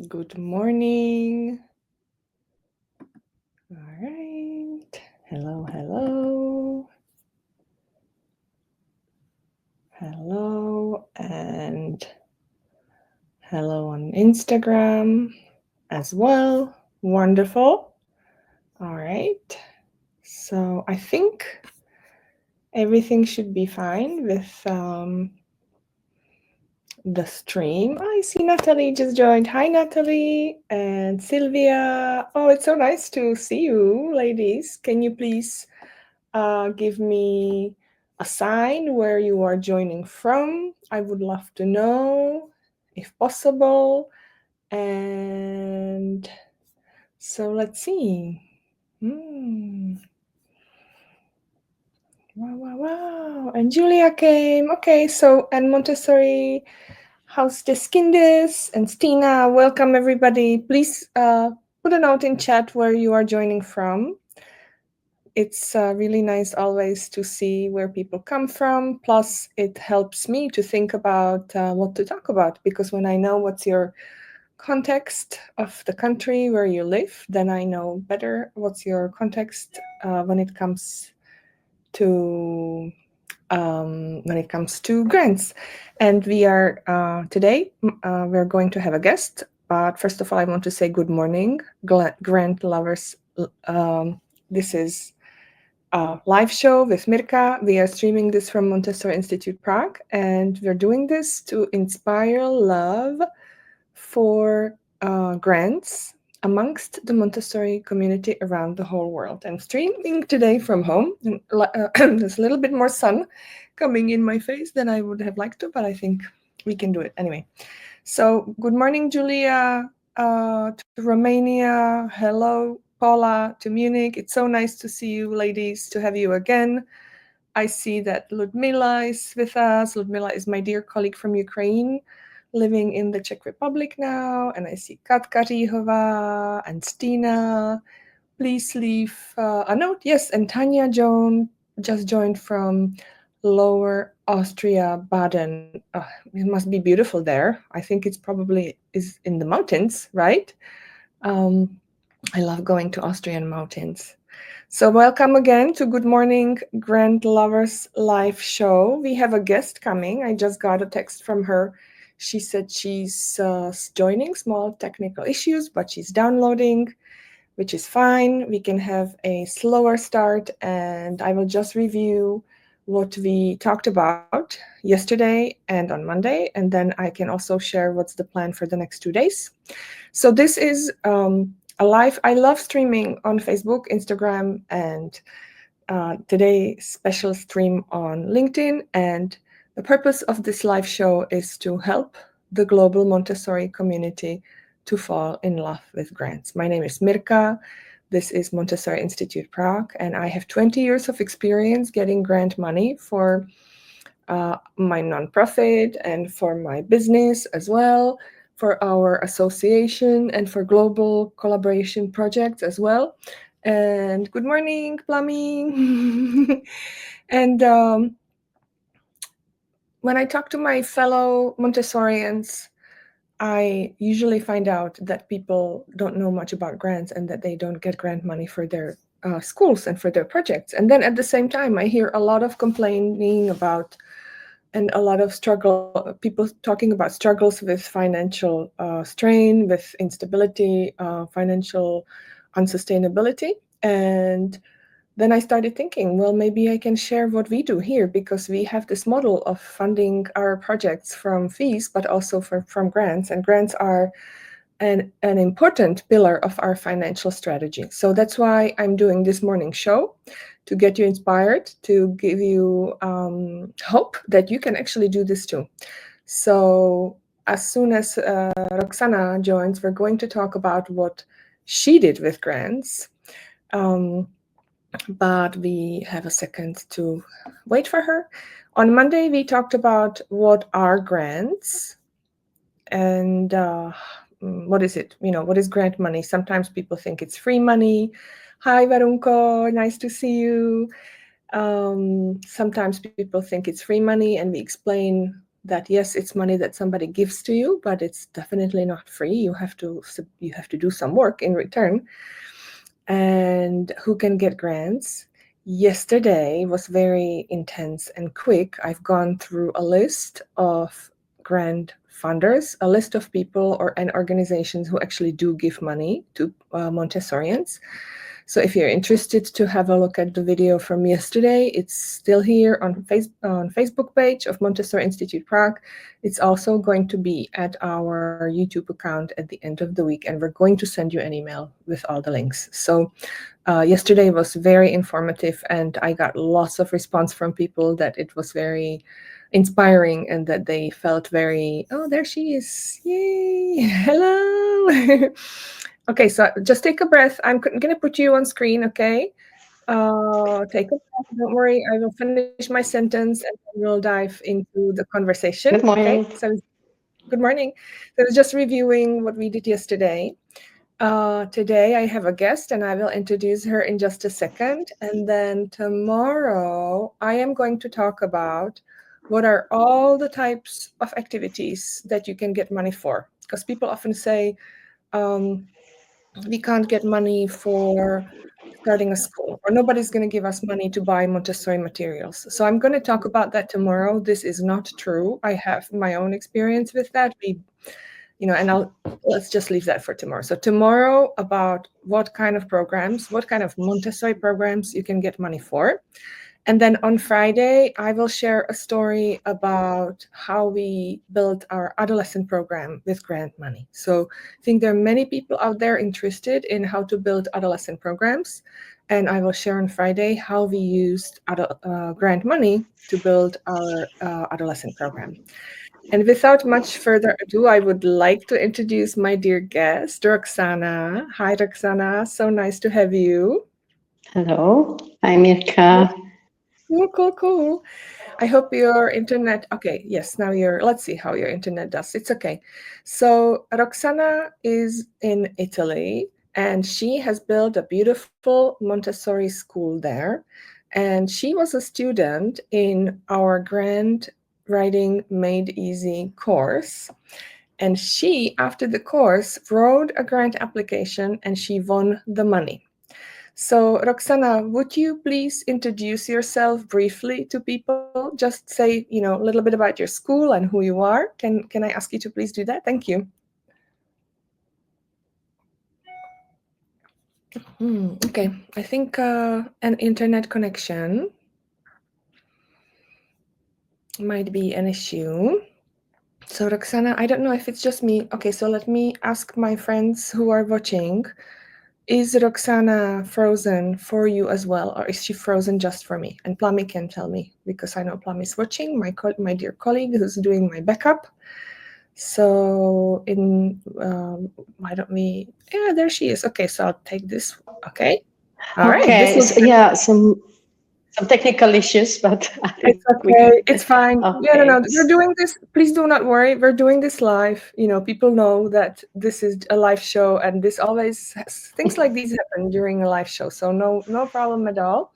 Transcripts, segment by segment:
Good morning. All right. Hello, hello. Hello, and hello on Instagram as well. Wonderful. All right. So I think everything should be fine with the stream. I see Natalie just joined. Hi, Natalie and Sylvia. Oh, it's so nice to see you, ladies. Can you please give me a sign where you are joining from? I would love to know if possible. And so let's see. Wow. And Julia came. Okay, so, and Montessori House des Kindes and Stina, welcome everybody. Please put a note in chat where you are joining from. It's really nice always to see where people come from. Plus, it helps me to think about what to talk about, because when I know what's your context of the country where you live, then I know better what's your context when it comes to grants. And we are today we're going to have a guest. But first of all, I want to say good morning, grant lovers. This is a live show with Mirka. We are streaming this from Montessori Institute Prague, and we're doing this to inspire love for grants amongst the Montessori community around the whole world. I'm streaming today from home. There's a little bit more sun coming in my face than I would have liked to, but I think we can do it anyway. So good morning, Julia, to Romania. Hello, Paula, to Munich. It's so nice to see you, ladies, to have you again. I see that Ludmila is with us. Ludmila is my dear colleague from Ukraine, living in the Czech Republic now. And I see Katka Rihova and Stina. Please leave a note. Yes, and Tanya Joan just joined from Lower Austria, Baden. It must be beautiful there. I think it's probably is in the mountains, right? I love going to Austrian mountains. So welcome again to Good Morning Grant Lovers live show. We have a guest coming. I just got a text from her. She said she's joining, small technical issues, but she's downloading, which is fine. We can have a slower start, and I will just review what we talked about yesterday and on Monday, and then I can also share what's the plan for the next 2 days. So this is a live. I love streaming on Facebook, Instagram, and today special stream on LinkedIn. And the purpose of this live show is to help the global Montessori community to fall in love with grants. My name is Mirka. This is Montessori Institute Prague, and I have 20 years of experience getting grant money for my nonprofit and for my business as well, for our association and for global collaboration projects as well. And good morning, Plummy. And when I talk to my fellow Montessorians, I usually find out that people don't know much about grants and that they don't get grant money for their schools and for their projects. And then at the same time, I hear a lot of complaining about and a lot of people talking about struggles with financial strain, with instability, financial unsustainability. And then I started thinking, well, maybe I can share what we do here, because we have this model of funding our projects from fees, but also from grants. And grants are an important pillar of our financial strategy. So that's why I'm doing this morning show, to get you inspired, to give you hope that you can actually do this too. So as soon as Roxana joins, we're going to talk about what she did with grants. But we have a second to wait for her. On Monday, we talked about what are grants and what is it? What is grant money? Sometimes people think it's free money. Hi, Varunko, nice to see you. Sometimes people think it's free money, and we explain that yes, it's money that somebody gives to you, but it's definitely not free. You have to do some work in return. And who can get grants? Yesterday was very intense and quick. I've gone through a list of grant funders, a list of people and organizations who actually do give money to Montessorians. So if you're interested to have a look at the video from yesterday, it's still here on Facebook page of Montessori Institute Prague. It's also going to be at our YouTube account at the end of the week, and we're going to send you an email with all the links. So yesterday was very informative, and I got lots of response from people that it was very inspiring and that they felt very, oh, there she is. Yay. Hello. Okay, so just take a breath. I'm going to put you on screen, okay? Take a breath. Don't worry. I will finish my sentence and then we'll dive into the conversation. Good morning. Okay, so good morning. So I was just reviewing what we did yesterday. Today I have a guest and I will introduce her in just a second. And then tomorrow I am going to talk about what are all the types of activities that you can get money for. Because people often say, we can't get money for starting a school, or nobody's going to give us money to buy Montessori materials. So I'm going to talk about that tomorrow. This is not true. I have my own experience with that. And let's just leave that for tomorrow. So tomorrow about what kind of programs, what kind of Montessori programs you can get money for. And then on Friday, I will share a story about how we built our adolescent program with grant money. So I think there are many people out there interested in how to build adolescent programs. And I will share on Friday how we used grant money to build our adolescent program. And without much further ado, I would like to introduce my dear guest, Roxana. Hi, Roxana. So nice to have you. Hello, I'm Mirka. Cool. I hope your internet, okay, yes, let's see how your internet does. It's okay. So Roxana is in Italy and she has built a beautiful Montessori school there. And she was a student in our Grant Writing Made Easy course. And she, after the course, wrote a grant application and she won the money. So, Roxana, would you please introduce yourself briefly to people? Just say, a little bit about your school and who you are. Can I ask you to please do that? Thank you. Okay, I think an internet connection might be an issue. So, Roxana, I don't know if it's just me. Okay, so let me ask my friends who are watching. Is Roxana frozen for you as well, or is she frozen just for me? And Plummy can tell me, because I know Plummy is watching, my dear colleague who's doing my backup. So why don't we, yeah, there she is. Okay, so I'll take this. Okay. All right. Okay, so, yeah, some technical issues, but I think it's okay. It's fine. Okay. Yeah, no, we're doing this. Please do not worry. We're doing this live. People know that this is a live show, and things like these happen during a live show. So no problem at all.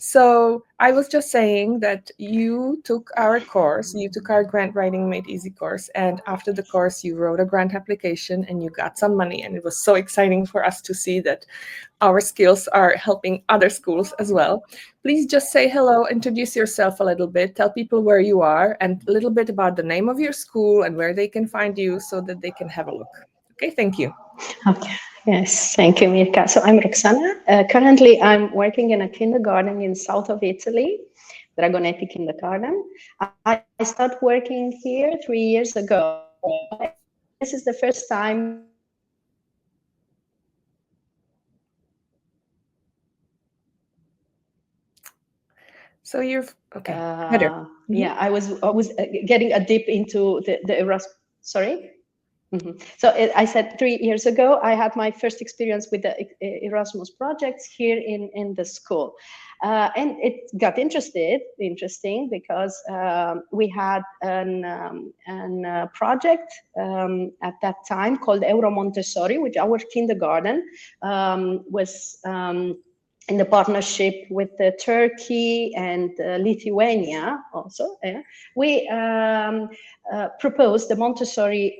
So I was just saying that you took our course, you took our Grant Writing Made Easy course, and after the course, you wrote a grant application and you got some money. And it was so exciting for us to see that our skills are helping other schools as well. Please just say hello, introduce yourself a little bit, tell people where you are, and a little bit about the name of your school and where they can find you so that they can have a look. Okay, thank you. Okay. Yes, thank you, Mirka. So I'm Roxana. Currently, I'm working in a kindergarten in south of Italy, Dragonetti kindergarten. I started working here 3 years ago. This is the first time. So you're okay. Better. Yeah, I was getting a dip into the Erasmus. Sorry. So I said 3 years ago, I had my first experience with the Erasmus projects here in the school. And it got interesting because we had a project at that time called Euro Montessori, which our kindergarten was in the partnership with Turkey and Lithuania also, we proposed the Montessori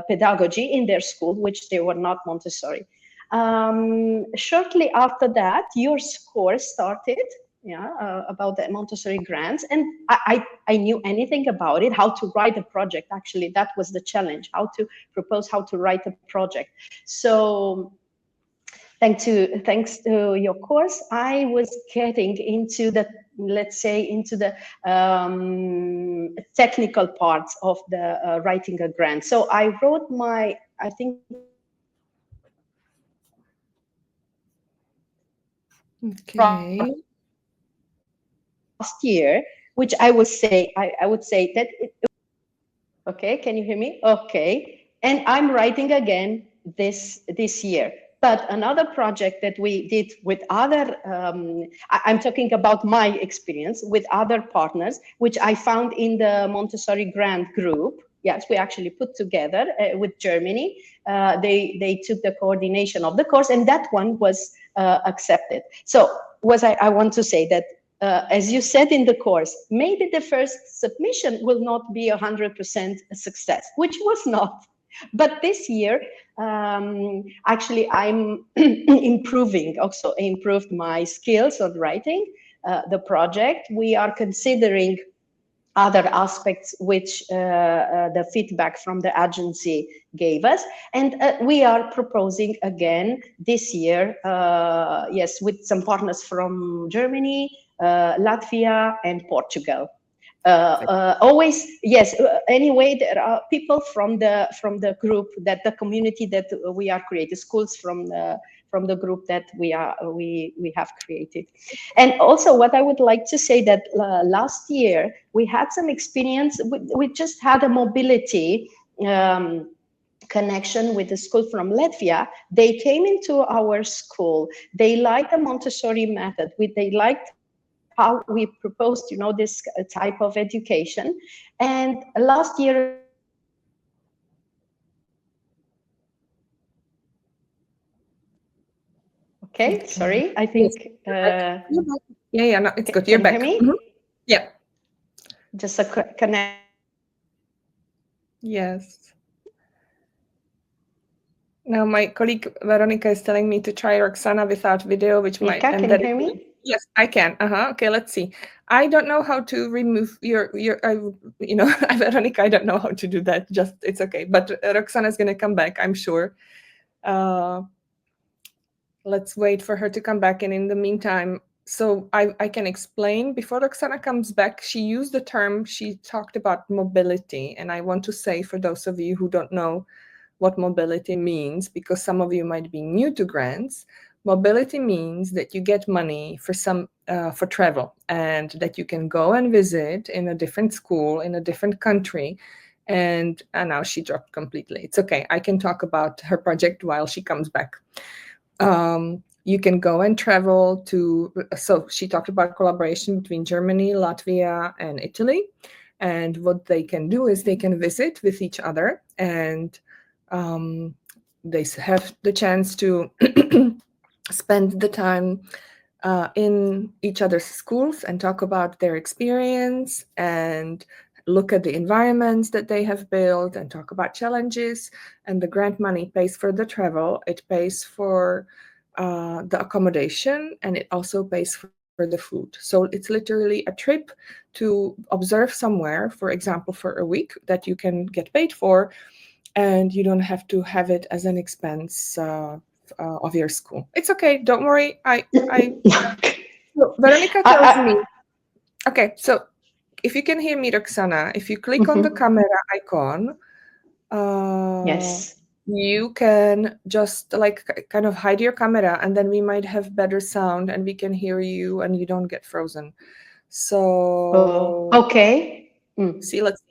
pedagogy in their school, which they were not Montessori. Shortly after that, your course started, about the Montessori grants, and I knew anything about it, how to write a project. Actually, that was the challenge, how to propose, how to write a project. So thanks to your course, I was getting into the, let's say, into the technical parts of the writing a grant. So I wrote my, I think it was my Okay. last year, which I would say, I would say that okay, can you hear me? Okay. And I'm writing again this year. But another project that we did with other, I'm talking about my experience with other partners, which I found in the Montessori Grant group. Yes, we actually put together with Germany. They took the coordination of the course, and that one was accepted. So I want to say that as you said in the course, maybe the first submission will not be 100% a success, which was not. But this year, actually, I'm improving, also improved my skills on writing the project. We are considering other aspects which the feedback from the agency gave us. And we are proposing again this year, yes, with some partners from Germany, Latvia, and Portugal. Always, yes. Anyway, there are people from the group, that the community that we are creating, schools from the group that we have created. And also, what I would like to say that last year we had some experience. We just had a mobility connection with a school from Latvia. They came into our school. They liked the Montessori method. They liked how we proposed, this type of education. And last year, okay, sorry, I think. Yes, yeah, no, it's good. You're Can you back. hear me? Yeah. Just a connection. Yes. Now my colleague Veronica is telling me to try Roxana without video, which might. Mika, can you hear me? Yes, I can. Okay, let's see. I don't know how to remove your. Veronica, I don't know how to do that. Just it's okay. But Roxana is going to come back, I'm sure. Let's wait for her to come back, and in the meantime, so I can explain. Before Roxana comes back, she used the term. She talked about mobility, and I want to say, for those of you who don't know what mobility means, because some of you might be new to grants, mobility means that you get money for travel, and that you can go and visit in a different school in a different country. And now she dropped completely. It's okay. I can talk about her project while she comes back. You can go and travel to. So she talked about collaboration between Germany, Latvia, and Italy. And what they can do is they can visit with each other, and they have the chance to spend the time in each other's schools and talk about their experience and look at the environments that they have built and talk about challenges. And the grant money pays for the travel, it pays for the accommodation, and it also pays for the food. So it's literally a trip to observe somewhere, for example, for a week, that you can get paid for, and you don't have to have it as an expense of your school. It's okay. Don't worry. Veronica tells me. Okay, so if you can hear me, Roxana, if you click on the camera icon, Yes. you can just kind of hide your camera, and then we might have better sound and we can hear you and you don't get frozen. So okay. See, let's see.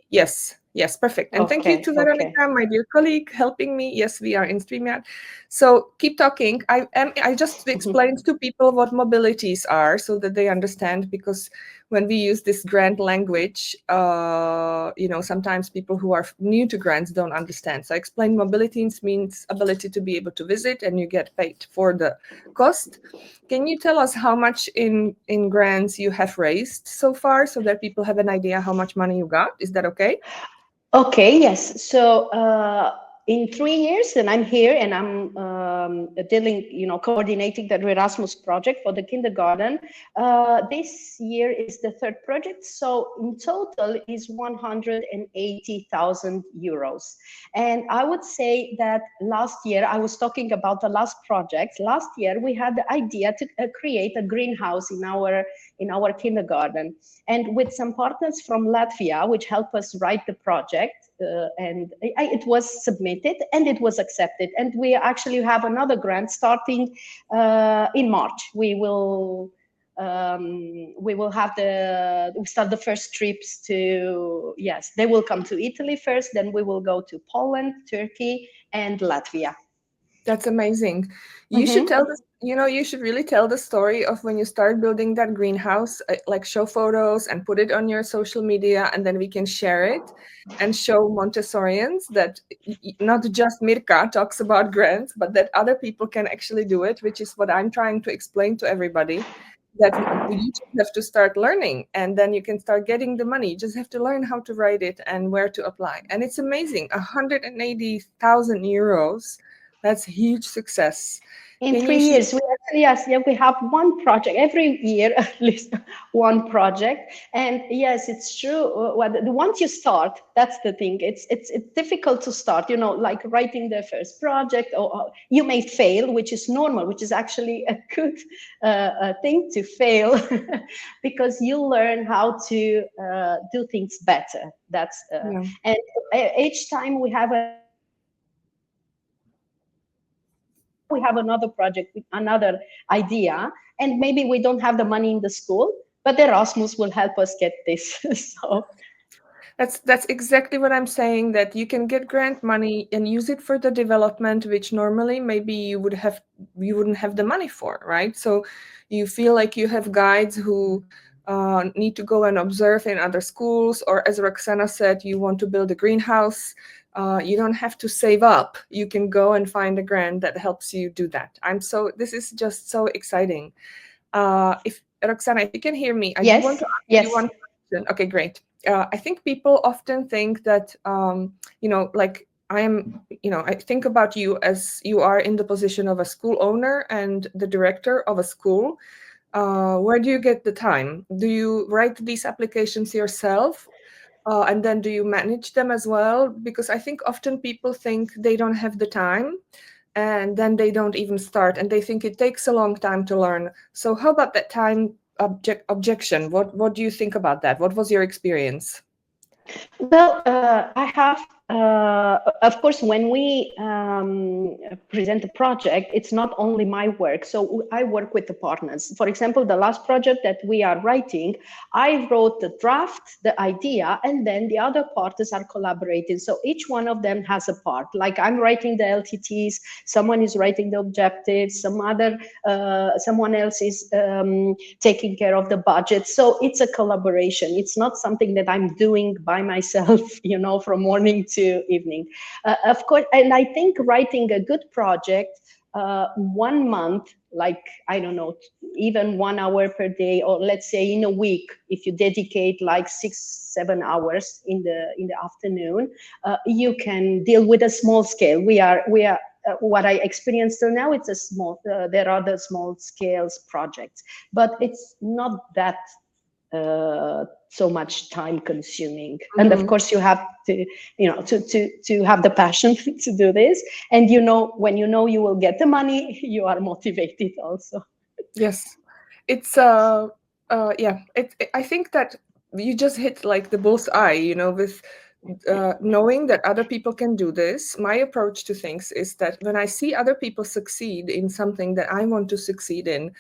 Yes, perfect. And thank you to Veronica, my dear colleague, helping me. Yes, we are in StreamYard. So keep talking. I just explained to people what mobilities are so that they understand, because when we use this grant language, sometimes people who are new to grants don't understand. So I explained mobility means ability to be able to visit, and you get paid for the cost. Can you tell us how much in grants you have raised so far, so that people have an idea how much money you got? Is that okay? Okay, yes. So in 3 years, and I'm here and I'm dealing, coordinating the Erasmus project for the kindergarten. This year is the third project. So in total is 180,000 euros. And I would say that last year, I was talking about the last project. Last year, we had the idea to create a greenhouse in our kindergarten. And with some partners from Latvia, which helped us write the project, and it was submitted and it was accepted. And we actually have another grant starting in March. We start the first trips to, yes, they will come to Italy first, then we will go to Poland, Turkey, and Latvia. That's amazing. You should Mm-hmm. tell this, you should really tell the story of when you start building that greenhouse, like show photos and put it on your social media, and then we can share it and show Montessorians that not just Mirka talks about grants, but that other people can actually do it, which is what I'm trying to explain to everybody, that you just have to start learning and then you can start getting the money. You just have to learn how to write it and where to apply. And it's amazing, 180,000 euros. That's huge success. In Can three you years, we actually, yes, yeah, we have one project every year, at least one project. And yes, it's true. Once you start, that's the thing. It's difficult to start. Like writing the first project, or you may fail, which is normal, which is actually a good thing to fail, because you learn how to do things better. That's Yeah. and each time we have another project with another idea, and maybe we don't have the money in the school, but Erasmus will help us get this. So That's exactly what I'm saying, that you can get grant money and use it for the development which normally maybe you wouldn't have the money for, right? So you feel like you have guides who need to go and observe in other schools, or as Roxana said, you want to build a greenhouse. You don't have to save up. You can go and find a grant that helps you do that. This is just so exciting. If Roxana, if you can hear me, I do want yes, to ask you yes. one question. Okay, great. I think people often think that, like I think about you as you are in the position of a school owner and the director of a school. Where do you get the time? Do you write these applications yourself? And then do you manage them as well? Because I think often people think they don't have the time, and then they don't even start, and they think it takes a long time to learn. So how about that time objection? What do you think about that? What was your experience? Well, I have, of course, when we present a project, it's not only my work. So I work with the partners. For example, the last project that we are writing, I wrote the draft, the idea, and then the other partners are collaborating. So each one of them has a part. Like I'm writing the LTTs, someone is writing the objectives, someone else is taking care of the budget. So it's a collaboration. It's not something that I'm doing by myself, from morning to evening. Of course, and I think writing a good project, 1 month, like, I don't know, even 1 hour per day, or let's say in a week, if you dedicate like 6-7 hours in the afternoon, you can deal with a small scale. We are what I experienced till now, it's a small, there are the small scales projects, but it's not that so much time consuming. And of Mhm. course you have to, to have the passion to do this. And when you will get the money, you are motivated also. Yes, it's yeah. I think that you just hit like the bull's eye, with knowing that other people can do this. My approach to things is that when I see other people succeed in something that I want to succeed in,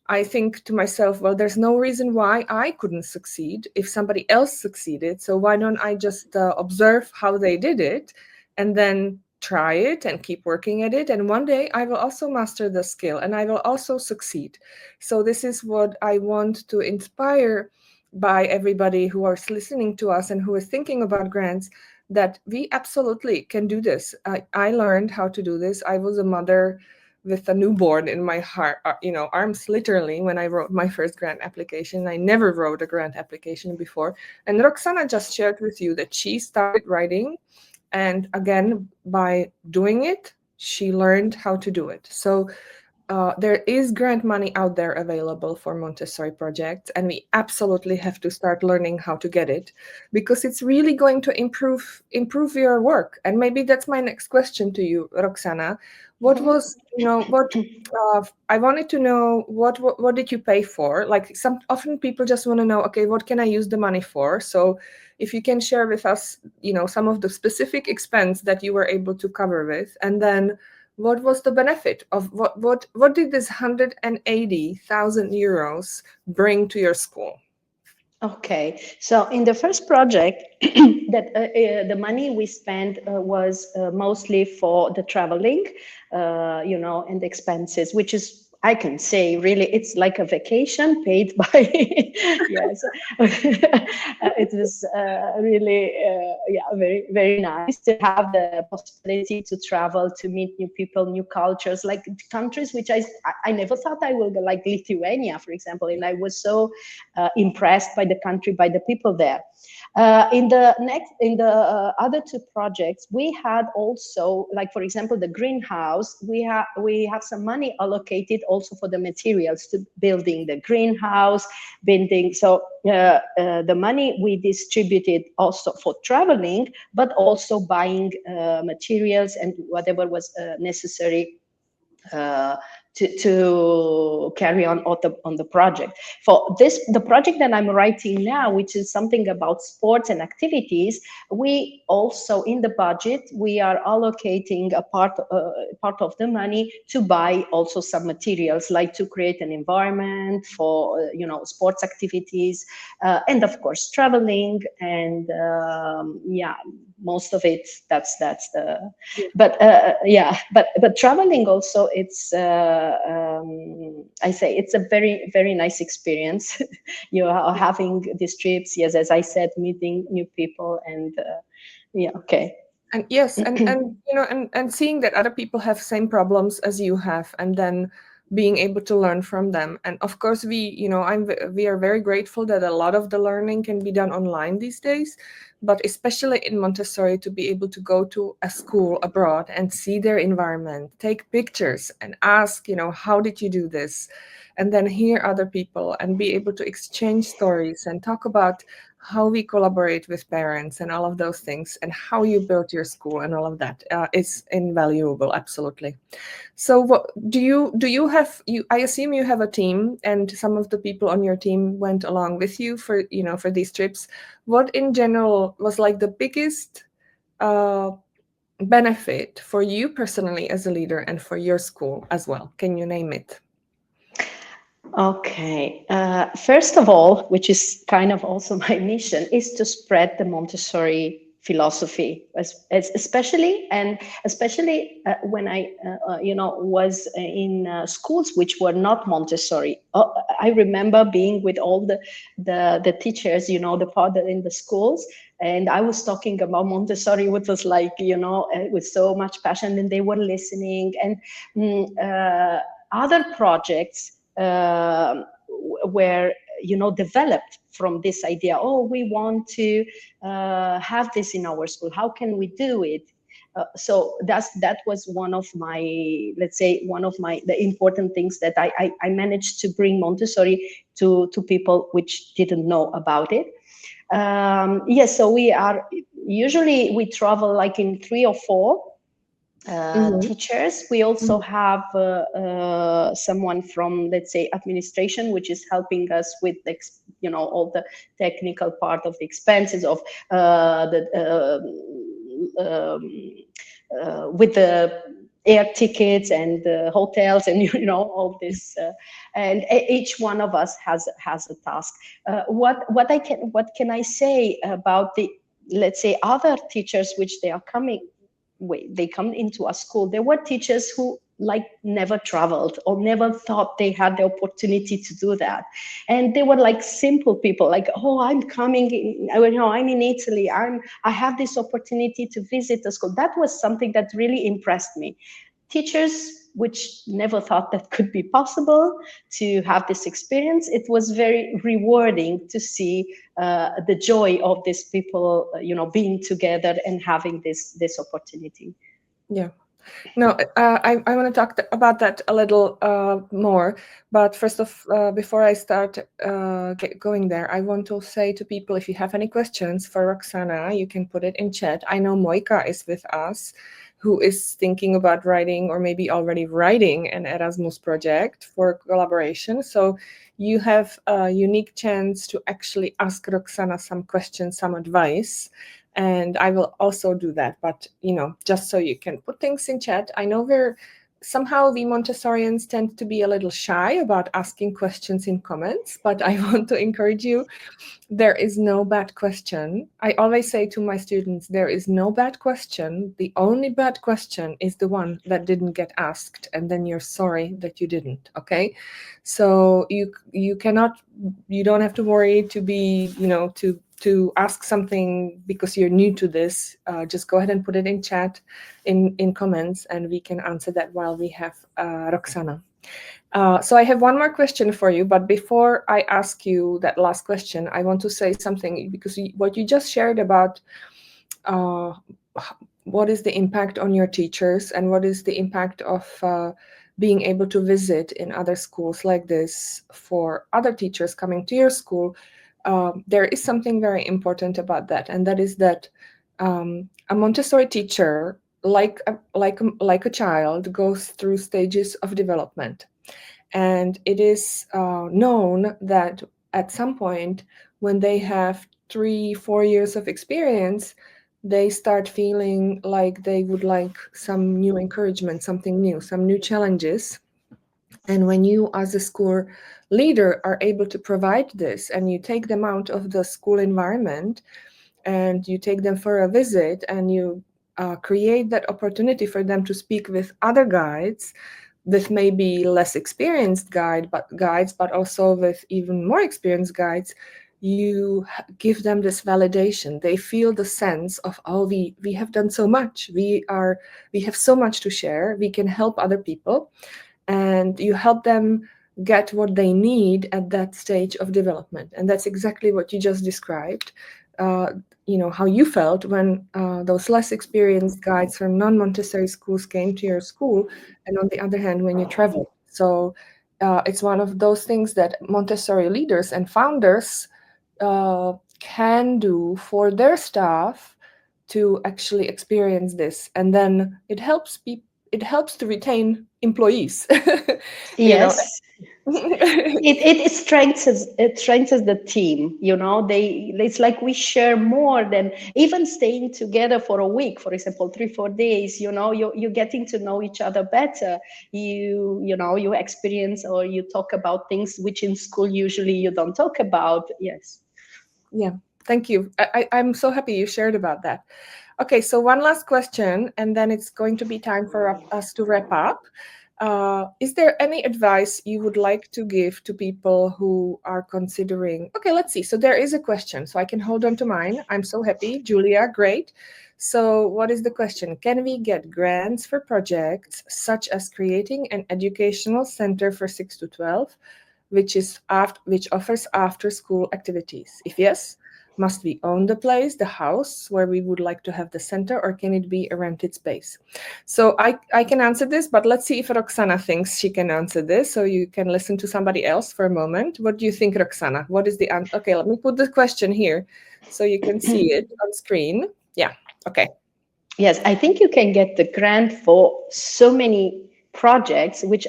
I think to myself, well, there's no reason why I couldn't succeed if somebody else succeeded. So why don't I just observe how they did it and then try it and keep working at it? And one day I will also master the skill and I will also succeed. So this is what I want to inspire by everybody who is listening to us and who is thinking about grants that we absolutely can do this. I learned how to do this. I was a mother with a newborn in my heart, arms literally, when I wrote my first grant application. I never wrote a grant application before. And Roxana just shared with you that she started writing. And again, by doing it, she learned how to do it. So there is grant money out there available for Montessori projects, and we absolutely have to start learning how to get it, because it's really going to improve your work. And maybe that's my next question to you, Roxana. What was, what I wanted to know, what did you pay for? Like, some often people just want to know, okay, what can I use the money for? So if you can share with us, some of the specific expense that you were able to cover with, and then what was the benefit of what did this 180,000 euros bring to your school? Okay, so in the first project, that the money we spent was mostly for the traveling, and expenses, which is, I can say, really, it's like a vacation paid by, yes. It was really, very, very nice to have the possibility to travel, to meet new people, new cultures, like countries which I never thought I would go, like Lithuania, for example, and I was so impressed by the country, by the people there. In the other two projects, we had also, like, for example, the greenhouse. We have some money allocated also for the materials to building the greenhouse, building. So the money we distributed also for traveling, but also buying materials and whatever was necessary uh, to carry on the project. For this, the project that I'm writing now, which is something about sports and activities, we also, in the budget, we are allocating a part of the money to buy also some materials, like to create an environment for sports activities, and of course traveling, and most of it, that's the. But but traveling also, it's I say it's a very, very nice experience. You are having these trips, yes, as I said, meeting new people, and okay. And yes, and seeing that other people have same problems as you have, and then being able to learn from them. And of course, we are very grateful that a lot of the learning can be done online these days, but especially in Montessori, to be able to go to a school abroad and see their environment, take pictures and ask, how did you do this? And then hear other people and be able to exchange stories and talk about how we collaborate with parents and all of those things, and how you built your school and all of that is invaluable, absolutely. So what do you have, I assume you have a team, and some of the people on your team went along with you for these trips. What in general was like the biggest uh, benefit for you personally as a leader and for your school as well? Can you name it? Okay. First of all, which is kind of also my mission, is to spread the Montessori philosophy, especially when I, was in schools which were not Montessori. I remember being with all the teachers, the father in the schools, and I was talking about Montessori, which was like, with so much passion, and they were listening, and other projects were developed from this idea. Oh, we want to have this in our school, how can we do it? So that was one of my, let's say, the important things that I managed to bring Montessori to people which didn't know about it. Yes, so we travel like in 3 or 4 Mhm. teachers. We also have someone from, let's say, administration, which is helping us with all the technical part of the expenses of with the air tickets and hotels, and all this, and each one of us has a task. What can I say about the, let's say, other teachers which they are coming, they come into a school? There were teachers who like never traveled or never thought they had the opportunity to do that. And they were like simple people, like, oh, I'm coming in, I'm in Italy, I have this opportunity to visit the school. That was something that really impressed me. Teachers which never thought that could be possible to have this experience. It was very rewarding to see the joy of these people, being together and having this opportunity. Yeah. No, I want to talk about that a little more. But before I start going there, I want to say to people, if you have any questions for Roxana, you can put it in chat. I know Moika is with us, who is thinking about writing or maybe already writing an Erasmus project for collaboration. So you have a unique chance to actually ask Roxana some questions, some advice. And I will also do that, but just so you can put things in chat. I know somehow we Montessorians tend to be a little shy about asking questions in comments, but I want to encourage you. There is no bad question. I always say to my students, there is no bad question. The only bad question is the one that didn't get asked, and then you're sorry that you didn't. Okay, so you don't have to worry to be to ask something because you're new to this. Just go ahead and put it in chat, in comments, and we can answer that while we have Roxana. So I have one more question for you, but before I ask you that last question, I want to say something, because what you just shared about what is the impact on your teachers and what is the impact of being able to visit in other schools like this for other teachers coming to your school. There is something very important about that, and that is that a Montessori teacher, like a child, goes through stages of development. And it is known that at some point, when they have 3-4 years of experience, they start feeling like they would like some new encouragement, something new, some new challenges. And when you, as a school leader, are able to provide this, and you take them out of the school environment and you take them for a visit, and you create that opportunity for them to speak with other guides, with maybe less experienced guides, but also with even more experienced guides, you give them this validation. They feel the sense of, oh, we have done so much. We have so much to share. We can help other people, and you help them get what they need at that stage of development. And that's exactly what you just described. How you felt when those less experienced guides from non-Montessori schools came to your school, and on the other hand, when you traveled. So it's one of those things that Montessori leaders and founders can do for their staff to actually experience this, and then it helps to retain employees. you know Yes. It strengthens the team. It's like we share more than even staying together for a week, for example, 3-4 days. You're getting to know each other better. You experience, or you talk about things which in school usually you don't talk about. Yes. Yeah, thank you. I'm so happy you shared about that. Okay, so one last question, and then it's going to be time for us to wrap up. Is there any advice you would like to give to people who are considering? Okay, let's see. So there is a question, so I can hold on to mine. I'm so happy. Julia, great. So what is the question? Can we get grants for projects such as creating an educational center for 6 to 12, which offers after-school activities? If yes, must we own the place, the house where we would like to have the center, or can it be a rented space? So I can answer this, but let's see if Roxana thinks she can answer this. So you can listen to somebody else for a moment. What do you think, Roxana? What is the answer? Okay, let me put the question here so you can see it on screen. Yeah, okay. Yes, I think you can get the grant for so many projects, which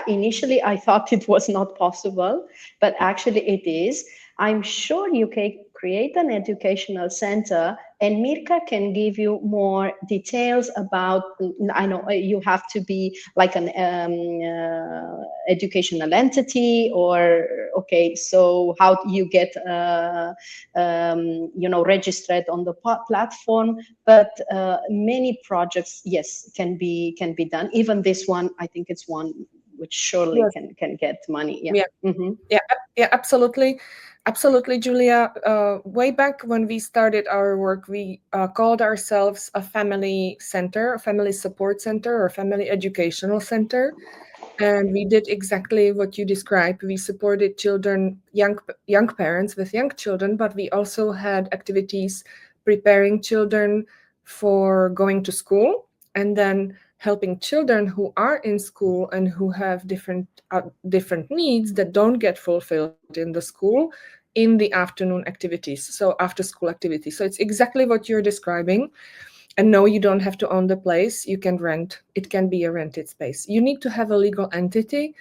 initially I thought it was not possible, but actually it is. I'm sure you create an educational center, and Mirka can give you more details about, I know you have to be like an educational entity, or, okay, so how you get, registered on the platform, but many projects, yes, can be done. Even this one, I think it's one which surely Yes. can get money. Yeah. Yeah. Mm-hmm. Yeah, absolutely. Absolutely, Julia. Way back when we started our work, we called ourselves a family center, a family support center, or family educational center. And we did exactly what you described. We supported children, young parents with young children, but we also had activities preparing children for going to school, and then helping children who are in school and who have different needs that don't get fulfilled in the school in the afternoon activities, so after school activities. So it's exactly what you're describing. And no, you don't have to own the place. You can rent. It can be a rented space. You need to have a legal entity,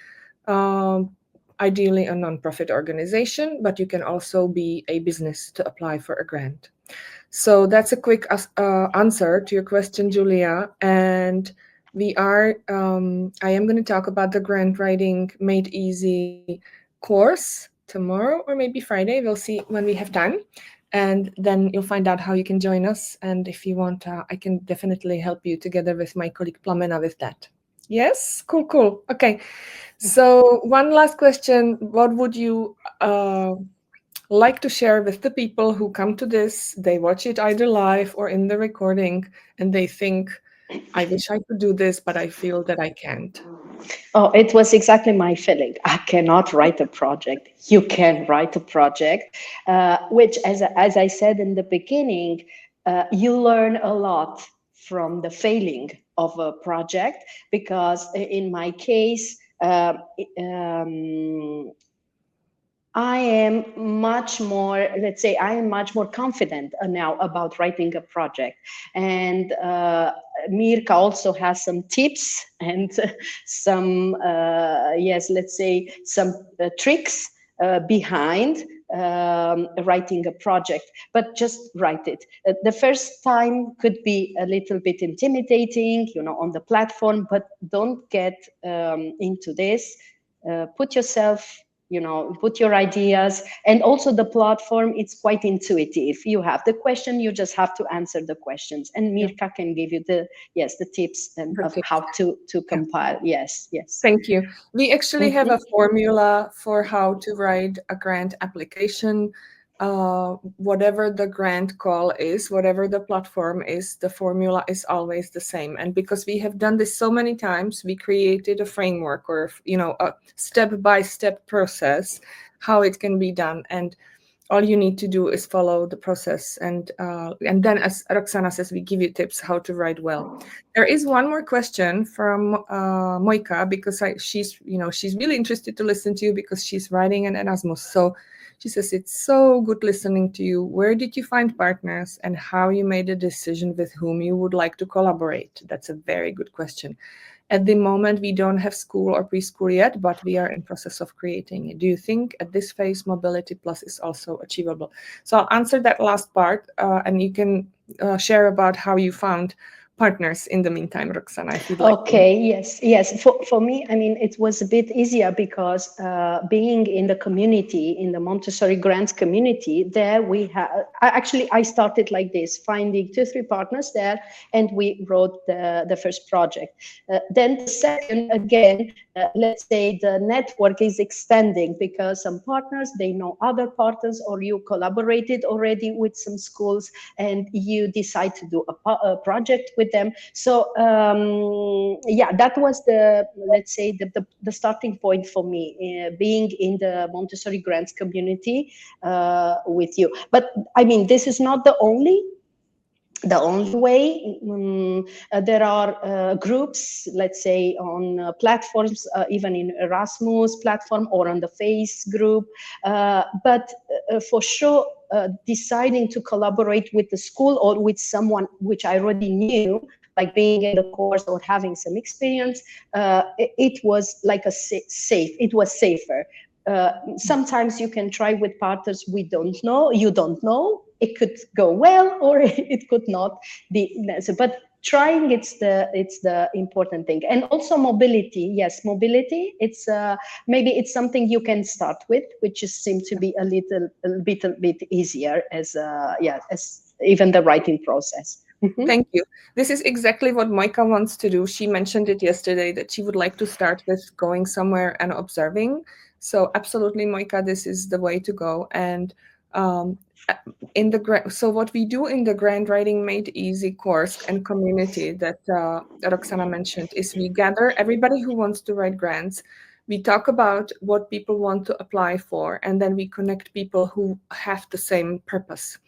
um, ideally a nonprofit organization, but you can also be a business to apply for a grant. So that's a quick answer to your question, Julia. And I am going to talk about the grant writing made easy course tomorrow or maybe Friday. We'll see when we have time. And then you'll find out how you can join us. And if you want, I can definitely help you together with my colleague Plamena with that. Yes? Cool, cool. Okay. So, one last question. What would you like to share with the people who come to this? They watch it either live or in the recording, and they think, I wish I could do this, but I feel that I can't. Oh, it was exactly my feeling. I cannot write a project. You can write a project, which, as I said in the beginning, you learn a lot from the failing of a project, because in my case, I am much more, let's say, I am much more confident now about writing a project. And Mirka also has some tips and some, yes, let's say, some tricks behind writing a project, but just write it. The first time could be a little bit intimidating, on the platform, but don't get into this. Put yourself, put your ideas, and also the platform, it's quite intuitive. You have the question, you just have to answer the questions, and Yeah, Mirka can give you the tips and the of tips. how to Yeah. compile. Yes. Thank you. We actually have Mhm. a formula for how to write a grant application. Whatever the grant call is, whatever the platform is, the formula is always the same. And because we have done this so many times, we created a framework, or a step-by-step process how it can be done. And all you need to do is follow the process, and then, as Roxana says, we give you tips how to write well. There is one more question from Moika, because she's really interested to listen to you because she's writing an Erasmus. So she says, it's so good listening to you. Where did you find partners, and how you made a decision with whom you would like to collaborate? That's a very good question. At the moment, we don't have school or preschool yet, but we are in process of creating it. Do you think at this phase, Mobility Plus is also achievable? So I'll answer that last part, and you can share about how you found partners in the meantime, Roxana, if you'd like to. Okay, yes. For me, I mean, it was a bit easier because being in the community, in the Montessori Grants community, there we have, I started like this, finding 2-3 partners there, and we wrote the first project. Then the second, again, let's say the network is extending because some partners, they know other partners, or you collaborated already with some schools and you decide to do a project with them. So that was let's say the starting point for me, being in the Montessori Grants community with you. But I mean, this is not the only way. There are groups, let's say, on platforms, even in Erasmus platform or on the Face group, but for sure, deciding to collaborate with the school or with someone which I already knew, like being in the course or having some experience, it was like it was safer. sometimes you can try with partners you don't know. It could go well or it could not be. But trying, it's the important thing. And also mobility. Yes, mobility. It's maybe it's something you can start with, which just seems to be a bit easier as as even the writing process. Thank you. This is exactly what Moika wants to do. She mentioned it yesterday that she would like to start with going somewhere and observing. So absolutely, Moika, this is the way to go. And um, so what we do in the Grant Writing Made Easy course and community that Roxana mentioned is we gather everybody who wants to write grants. We talk about what people want to apply for, and then we connect people who have the same purpose.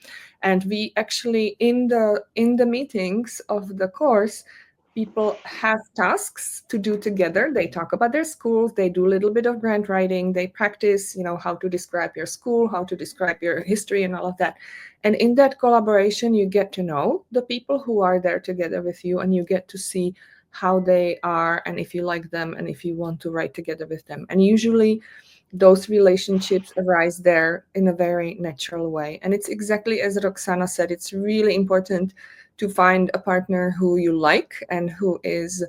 And we actually in the meetings of the course, people have tasks to do together. They talk about their schools, they do a little bit of grant writing, they practice, how to describe your school, how to describe your history and all of that. And in that collaboration, you get to know the people who are there together with you, and you get to see how they are and if you like them and if you want to write together with them. And usually those relationships arise there in a very natural way. And it's exactly as Roxana said, it's really important to find a partner who you like and who is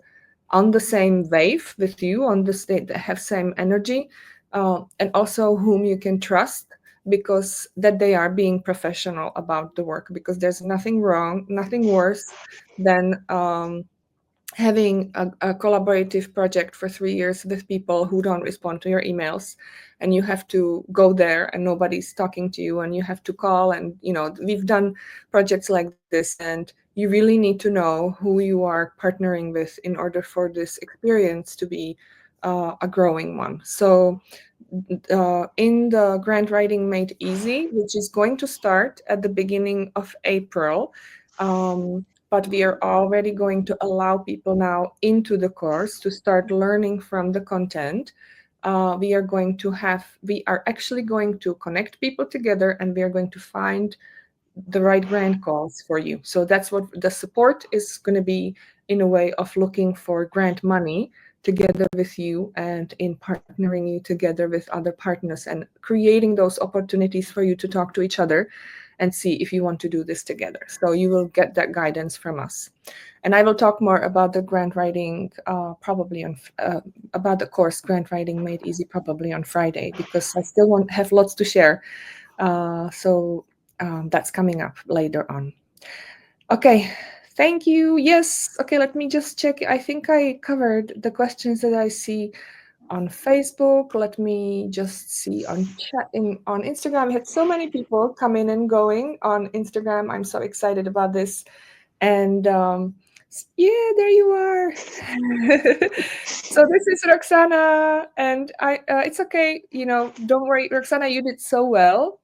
on the same wave with you, on the state that have same energy, and also whom you can trust, because that they are being professional about the work, because there's nothing wrong, nothing worse than having a collaborative project for 3 years with people who don't respond to your emails, and you have to go there and nobody's talking to you, and you have to call. And we've done projects like this, and you really need to know who you are partnering with in order for this experience to be a growing one. So in the Grant Writing Made Easy, which is going to start at the beginning of April, but we are already going to allow people now into the course to start learning from the content. We are actually going to connect people together, and we are going to find the right grant calls for you. So that's what the support is going to be, in a way of looking for grant money together with you, and in partnering you together with other partners, and creating those opportunities for you to talk to each other and see if you want to do this together. So you will get that guidance from us. And I will talk more about the grant writing probably on about the course Grant Writing Made Easy probably on Friday, because I still have lots to share. So that's coming up later on. Okay, thank you. Yes. Okay, let me just check. I think I covered the questions that I see on Facebook. Let me just see on chat on Instagram. We had so many people coming and going on Instagram. I'm so excited about this. And yeah, there you are. So this is Roxana, and it's okay. Don't worry, Roxana. You did so well.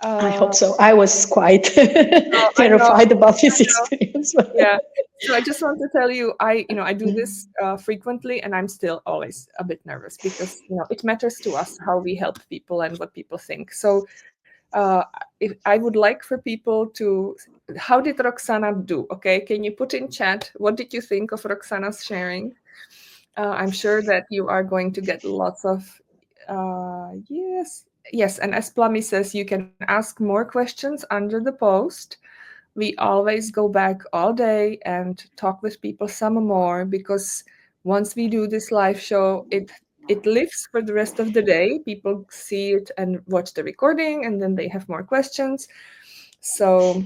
I hope so. I was quite I know. terrified about this experience. Yeah. So I just want to tell you, I do this frequently, and I'm still always a bit nervous, because it matters to us how we help people and what people think. So if I would like for people to, how did Roxana do? Okay, can you put in chat what did you think of Roxana's sharing? I'm sure that you are going to get lots of yes. And as Plummy says, you can ask more questions under the post. We always go back all day and talk with people some more, because once we do this live show, it lives for the rest of the day. People see it and watch the recording, and then they have more questions. So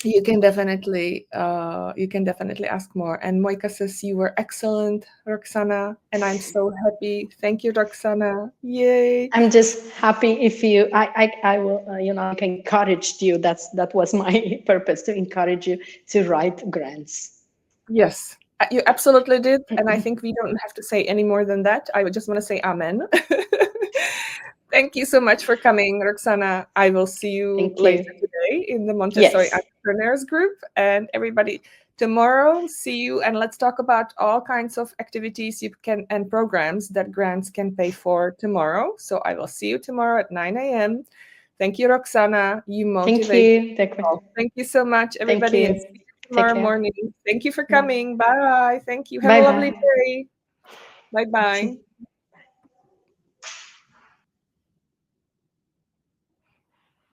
you can definitely ask more. And Moika says you were excellent, Roxana, and I'm so happy. Thank you, Roxana. Yay. I'm just happy if I will, I encouraged you. That was my purpose, to encourage you to write grants. Yes, you absolutely did. And I think we don't have to say any more than that. I would just want to say amen. Thank you so much for coming, Roxana. I will see you Thank later you. today in the Montessori Yes. Entrepreneurs group. And everybody, tomorrow, see you. And let's talk about all kinds of activities you can and programs that grants can pay for tomorrow. So I will see you tomorrow at 9 a.m. Thank you, Roxana. You Thank motivate you. people. Thank you so much, Thank everybody. And see you. you Take tomorrow care. morning. Thank you for coming. Bye. Thank you. Have a Bye lovely bye. day. Bye bye.